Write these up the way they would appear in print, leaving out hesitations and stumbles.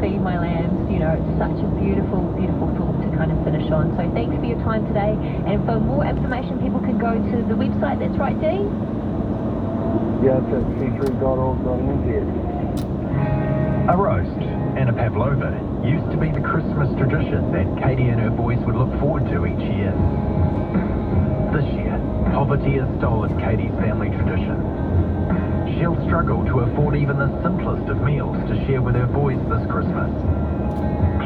feed my lambs. It's such a beautiful, beautiful thought to kind of finish on. So thanks for your time today. And for more information, people can go to the website. That's right, Dean? Yeah, it's at c3.org.nz. A roast and a pavlova used to be the Christmas tradition that Katie and her boys would look forward to each year. This year, poverty has stolen Katie's family tradition. She'll struggle to afford even the simplest of meals to share with her boys this Christmas.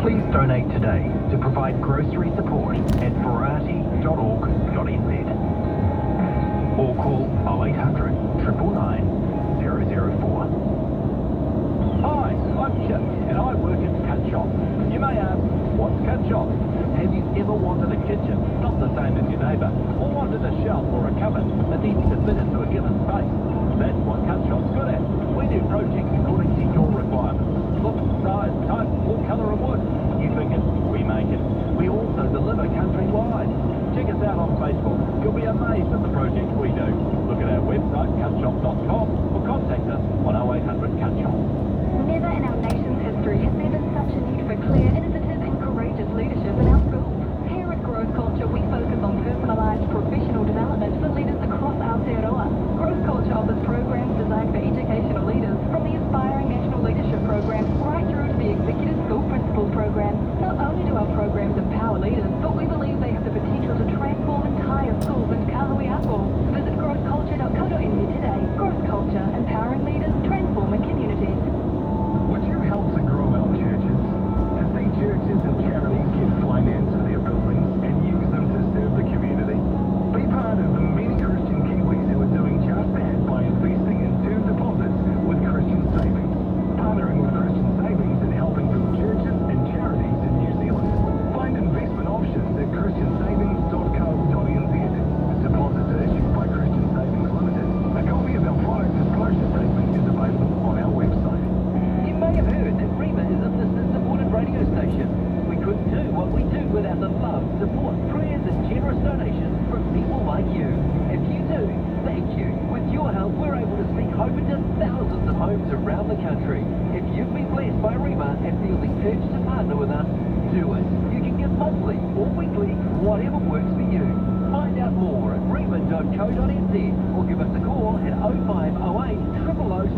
Please donate today to provide grocery support at variety.org.nz or call 0800 999 004. Hi, I'm Chip and I work at Cut Shop. You may ask, what's Cut Shop? Have you ever wanted a kitchen, not the same as your neighbour, or wanted a shelf or a cupboard that's easy to fit into a given space? That's what Cut Shop's good at. We do projects according to your requirements. Look, size, type, or colour of wood. You think it, we make it. We also deliver countrywide. Check us out on Facebook. You'll be amazed at the projects we do. Look at our website, cutshop.com, or contact us on 0800 Cut Shop. Never in our nation's history has there been such a need for clear, innovative and courageous leadership in our schools. Here at Growth Culture, we focus on personalised professional development for leaders across Aotearoa. Growth Culture offers programs designed for educational leaders, from the Inspiring National Leadership Program right through to the Executive School Principal Program. Not only do our programs empower leaders, but we believe they have the potential to transform entire schools into kahui ako. Visit growthculture.co.nz today. Growth Culture, empowering leaders, transforming communities. Would you help to grow our churches? To see churches and charities get finance for their buildings and use them to serve the community? Be part of the many Christian Kiwis who are doing just that by investing in term deposits with Christian Savings. Partnering with Christian Savings and helping build churches and charities in New Zealand. Find investment options at christiansavings.co.nz. Deposits are issued by Christian Savings Limited. A copy of our product disclosure statement is available on our website. You may have heard that Rima is a listener-supported radio station. We couldn't do what we do without the love, support, prayers and generous donations from people like you. If you do, thank you. With your help, we're able to speak hope into thousands of homes around the country. If you've been blessed by Rima and feel encouraged to partner with us, do it. You can give monthly or weekly, whatever works for you. Find out more at rima.co.nz or give us a call at 0508 000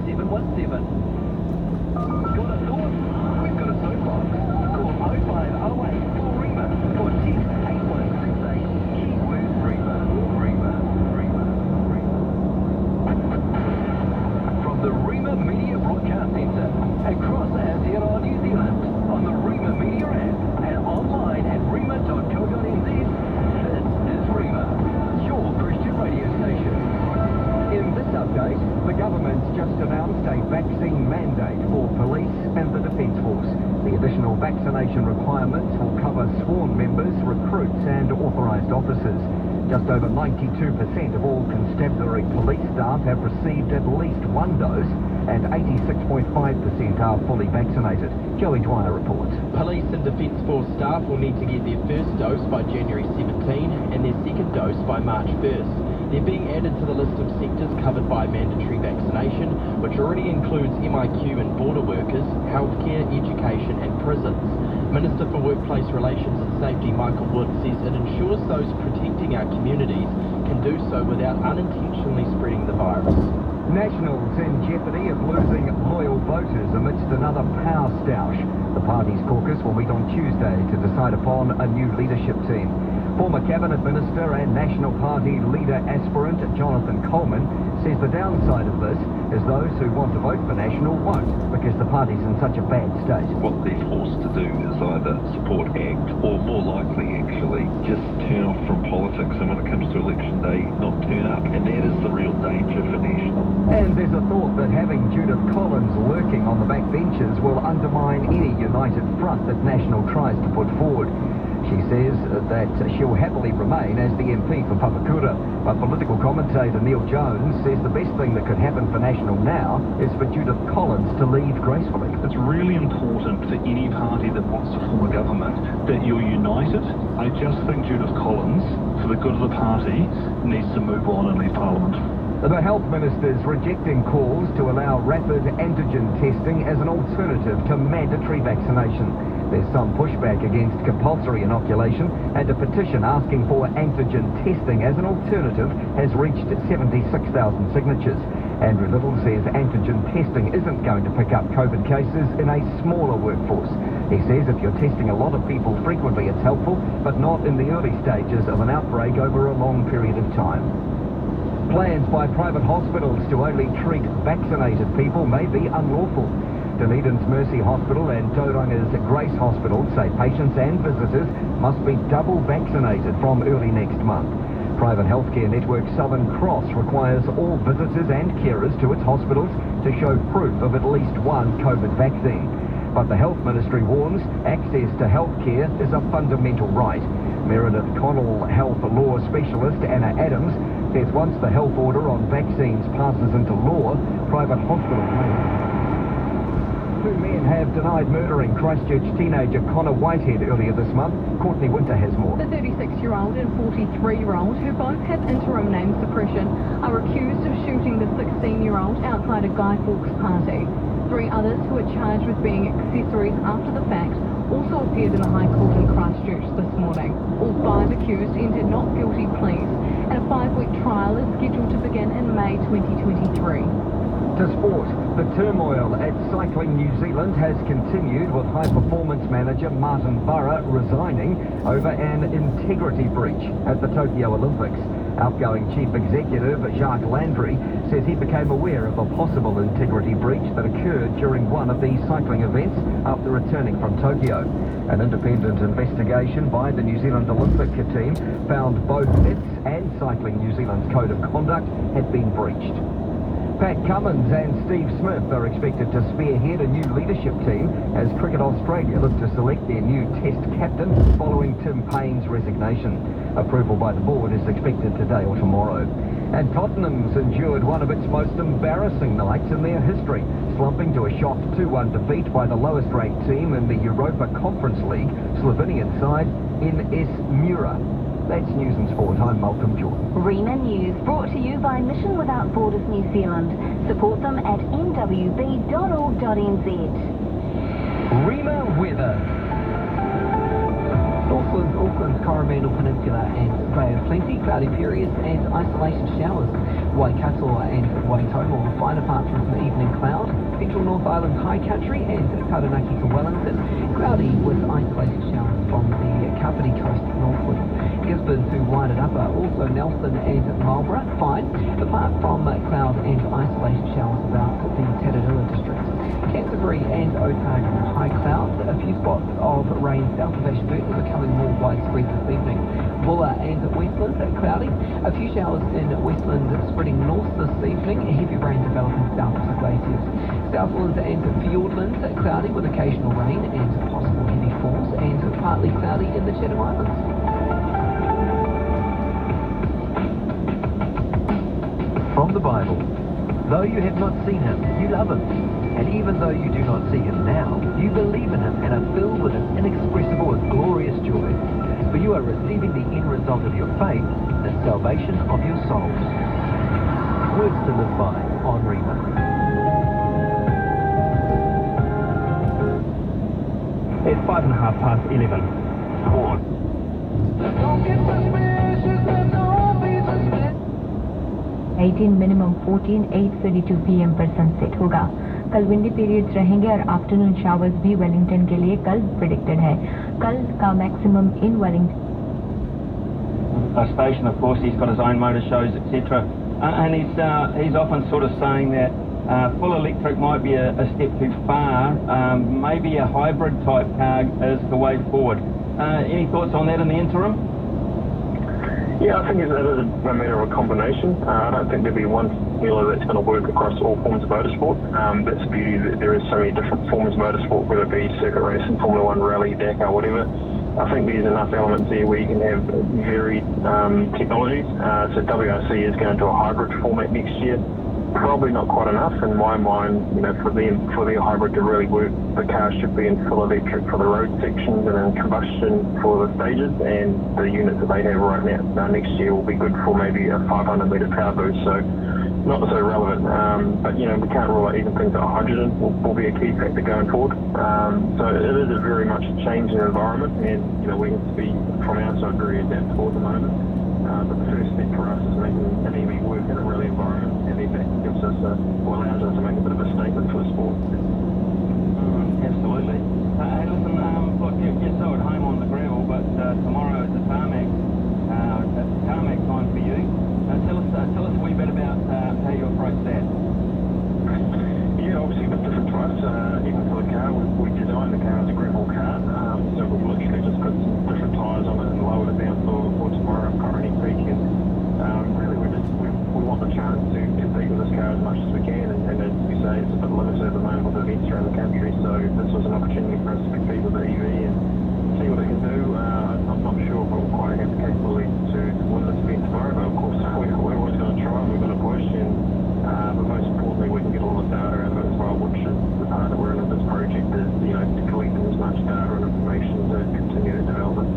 717. Got a thought? We've got a soapbox. Call 0508 REMA or text 8168. Keyword REMA. REMA. REMA. REMA. From the REMA Media Broadcast Centre across Aotearoa, New Zealand, on the REMA Media app and online at rema.co.nz, this is REMA, your Christian radio station. In this update, the government's just announced a vaccine mandate for police and the Defence Force. The additional vaccination requirements will cover sworn members, recruits and authorised officers. Just over 92% of all constabulary police staff have received at least one dose and 86.5% are fully vaccinated. Joey Dwyer reports. Police and Defence Force staff will need to get their first dose by January 17 and their second dose by March 1st. They're being added to the list of sectors covered by mandatory vaccination, which already includes MIQ and border workers, healthcare, education and prisons. Minister for Workplace Relations and Safety Michael Wood says it ensures those protecting our communities can do so without unintentionally spreading the virus. Nationals in jeopardy of losing loyal voters amidst another power stoush. The party's caucus will meet on Tuesday to decide upon a new leadership team. Former Cabinet Minister and National Party leader aspirant Jonathan Coleman says the downside of this is those who want to vote for National won't because the party's in such a bad state. What they're forced to do is either support ACT or more likely actually just turn off from politics and when it comes to election day not turn up, and that is the real danger for National. And there's a thought that having Judith Collins lurking on the back benches will undermine any united front that National tries to put forward. She says that she'll happily remain as the MP for Papakura, but political commentator Neil Jones says the best thing that could happen for National now is for Judith Collins to leave gracefully. It's really important for any party that wants to form a government that you're united. I just think Judith Collins, for the good of the party, needs to move on and leave Parliament. The Health Minister's rejecting calls to allow rapid antigen testing as an alternative to mandatory vaccination. There's some pushback against compulsory inoculation, and a petition asking for antigen testing as an alternative has reached 76,000 signatures. Andrew Little says antigen testing isn't going to pick up COVID cases in a smaller workforce. He says if you're testing a lot of people frequently, it's helpful, but not in the early stages of an outbreak over a long period of time. Plans by private hospitals to only treat vaccinated people may be unlawful. Dunedin's Mercy Hospital and Tauranga's Grace Hospital say patients and visitors must be double vaccinated from early next month. Private healthcare network Southern Cross requires all visitors and carers to its hospitals to show proof of at least one COVID vaccine. But the Health Ministry warns access to healthcare is a fundamental right. Meredith Connell health law specialist Anna Adams says once the health order on vaccines passes into law, private hospitals may... Two men have denied murdering Christchurch teenager Connor Whitehead earlier this month. Courtney Winter has more. The 36-year-old and 43-year-old, who both have interim name suppression, are accused of shooting the 16-year-old outside a Guy Fawkes party. Three others who are charged with being accessories after the fact also appeared in the High Court in Christchurch this morning. All five accused entered not guilty pleas, and a 5-week trial is scheduled to begin in May 2023. To sport, the turmoil at Cycling New Zealand has continued with high-performance manager Martin Burra resigning over an integrity breach at the Tokyo Olympics. Outgoing chief executive Jacques Landry says he became aware of a possible integrity breach that occurred during one of the cycling events after returning from Tokyo. An independent investigation by the New Zealand Olympic team found both its and Cycling New Zealand's code of conduct had been breached. Pat Cummins and Steve Smith are expected to spearhead a new leadership team as Cricket Australia look to select their new Test captain following Tim Payne's resignation. Approval by the board is expected today or tomorrow. And Tottenham's endured one of its most embarrassing nights in their history, slumping to a shock 2-1 defeat by the lowest-ranked team in the Europa Conference League, Slovenian side NS Mura. That's News and Sport. I'm Malcolm Jordan. REMA News, brought to you by Mission Without Borders New Zealand. Support them at nwb.org.nz. REMA weather. Northland, Auckland, Coromandel Peninsula and Bay of Plenty, cloudy periods and isolated showers. Waikato and Waitomo, fine apart from some evening cloud. Central North Island High Country and Taranaki to Wellington, cloudy with isolated showers from the Kapiti coast northward. Gisborne to Wairarapa, also Nelson and Marlborough, fine, apart from cloud and isolated showers about the Tararua district. Canterbury and Otago, high cloud, a few spots of rain south of Ashburton becoming more widespread this evening. Bulla and Westland, cloudy, a few showers in Westland spreading north this evening, heavy rain developing south of the glaciers. Southland and Fiordland, cloudy with occasional rain and possible heavy falls, and partly cloudy in the Chatham Islands. From the Bible, though you have not seen him, you love him. And even though you do not see him now, you believe in him and are filled with an inexpressible and glorious joy. For you are receiving the end result of your faith, the salvation of your souls. Words to live by on REMA. It's 11:05. Sport. 18 minimum 14:32 PM पर sunset होगा। कल windy periods रहेंगे और afternoon showers भी Wellington के लिए कल predicted है। कल का maximum in Wellington station, of course, he's got his own motor shows, etc. And he's often sort of saying that full electric might be a step too far. Maybe a hybrid type car is the way forward. Any thoughts on that in the interim? Yeah, I think it is a matter of a combination. I don't think there'll be one formula that's going to work across all forms of motorsport. That's the beauty that there is so many different forms of motorsport, whether it be circuit racing, Formula 1, rally, Dakar, whatever. I think there's enough elements there where you can have varied technologies. So WRC is going to a hybrid format next year. Probably not quite enough in my mind, for their hybrid to really work. The car should be in full electric for the road sections and in combustion for the stages, and the units that they have right now next year will be good for maybe a 500 metre power boost. So not so relevant. But, you know, we can't rule out even things like hydrogen will be a key factor going forward. So it is a very much changing environment, and, you know, we have to be, from our side, very adaptable at the moment. But the first step for us is making an EV work in a rally environment, and then that gives us allows us to make a bit of a statement for the sport. Absolutely. Hey, listen, look, you're so at home on the gravel, but tomorrow is the tarmac. It's tarmac time for you. Tell us a wee bit about how you approach that. Yeah, obviously a bit different to us. Even for the car, we designed the car as a gravel car, so we've literally just put some different tyres on it and lowered it down for tomorrow at Corony Creek. And really, we want the chance to compete with this car as much as we can. And as we say, it's a bit limited at the moment with events around the country. So this was an opportunity for us to compete with the EV and see what it can do. I'm not sure if we'll quite have the capability to win this event tomorrow, but of course we're always going to try and we're going to push. But most importantly, we can get all the data out of it as well, which is the part that we're in this project is, you know, collecting as much data and information to continue to develop it.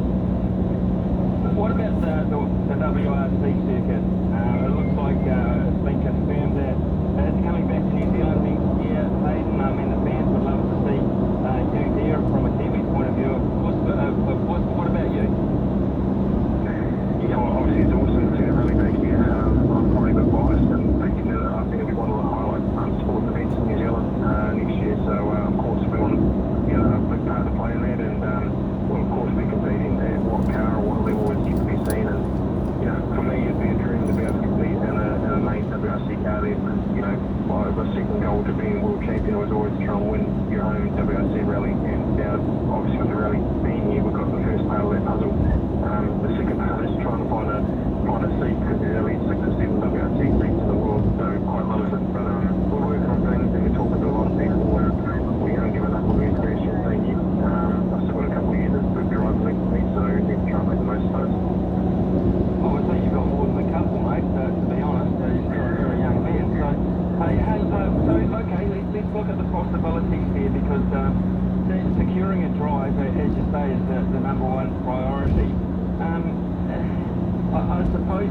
What about the WRC circuit? It looks like it's been confirmed that it's coming back to New Zealand next year. Hayden, I mean, the fans would love to see you there from a Kiwi point of view. What about you? Yeah, well, obviously it's awesome to see the rally next year. I'm probably a bit biased and thinking that I think it'll be one of the highlight sports events in New Zealand next year. So of course we want to, you know, a big part to play in that, and we'll of course be competing at what car or what level is yet to be seen. And you know, for me it'd be a dream to be able to compete in a main WRC car there, because you know, my second goal to being world champion was always to try and win your home WRC rally. And now obviously with the rally being here, we've got the first part of that puzzle. The second part is trying to find a seat, because there's only 6 or 7 WRC seats in the world, so quite limited. But we're working on things and we're talking to a lot of people, and we haven't given up on the international scene yet. I've still got a couple of years of good driving left for me, so I need to try and make the most of those. I would say you've got more than a couple, mate, to be honest. You're still a very young man. So, okay, let's look at the possibilities here, because securing a drive, as you say, is the number one priority. I suppose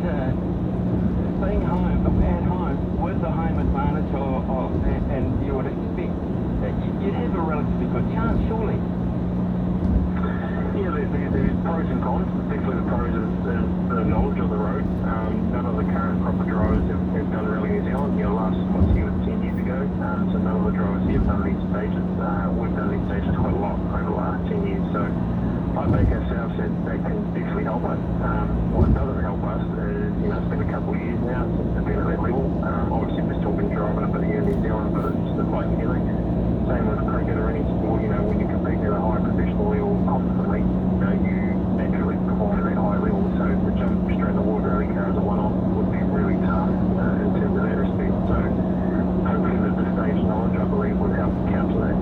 being at home with the home advantage and you would expect that you'd have a relatively good chance, surely. Yeah, there's pros and cons. Definitely the pros is the knowledge of the road. None of the current proper drivers have done rally New Zealand. You know, last was here was 10 years ago, so none of the drivers here have done these stages. We've done these stages quite a lot over the last 10 years, so I think ourselves that can definitely help us. What doesn't help us is, you know, it's been a couple of years now since we've been at that level. Obviously we're still been driving a bit here in New Zealand, but it's just like anything. Same with cricket or any sport, you know, when you compete at a high professional level constantly, you know, you naturally perform at that high level. So to jump straight in the water rally car as a one-off would be really tough in terms of that respect. So hopefully that the stage knowledge, I believe, would help counter that.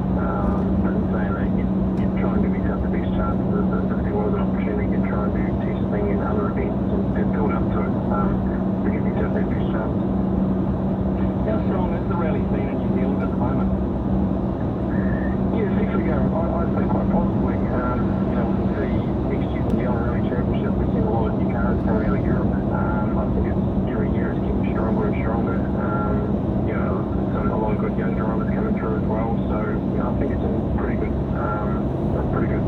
But in saying that, you're trying to yourself the best chances if there was an opportunity, you try and do testing in other events and build up to it to give yourself that best chance. How strong is the rally scene in New Zealand at the moment? Yeah, it's actually going, I'd say quite positively. You know, we'll see next year's New Zealand Rally Championship, we've seen a lot of new cars coming out of Europe. I think every year it's getting stronger and stronger. You know, so a lot of good young drivers coming through as well. So, you know, I think it's in a pretty good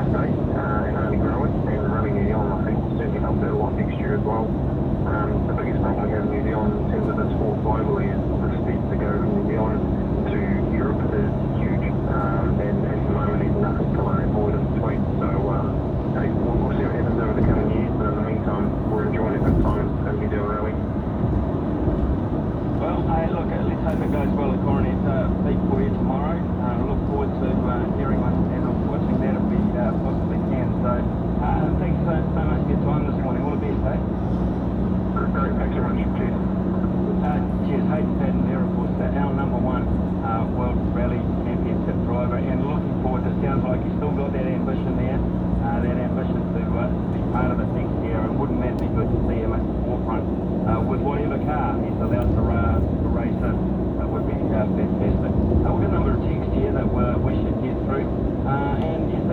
state and only growing. And Rally New Zealand, I think, will certainly help that a lot next year as well. The biggest problem we have in New Zealand in terms of the sport globally is the speed to go from New Zealand to Europe is huge. And at the moment there's nothing filling that void in between. So we'll see what happens over the coming years, but in the meantime we're enjoying a good time in New Zealand Rally. Well, look, let's hope it goes well at Corony. It's a big for you tomorrow. I look forward to hearing one and watching that if we possibly can. So thanks so much for your time this morning. All the best, eh? Great, thanks so much. Cheers. Cheers. Hayden Paddon there, of course, our number one World Rally Championship driver, and looking forward. It sounds like you've still got that ambition there, that ambition to be part of it next year, and wouldn't that be good to see him at the forefront with whatever car he's allowed to race in? That would be fantastic. We've got a number of texts here that we should get through, and yes,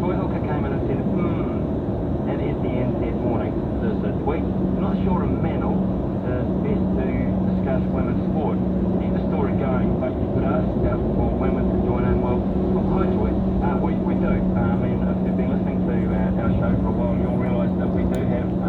Joy Hooker came in and said, and at the end said, morning, this is week. Not sure a manual is best to discuss women's sport. show for a while. You're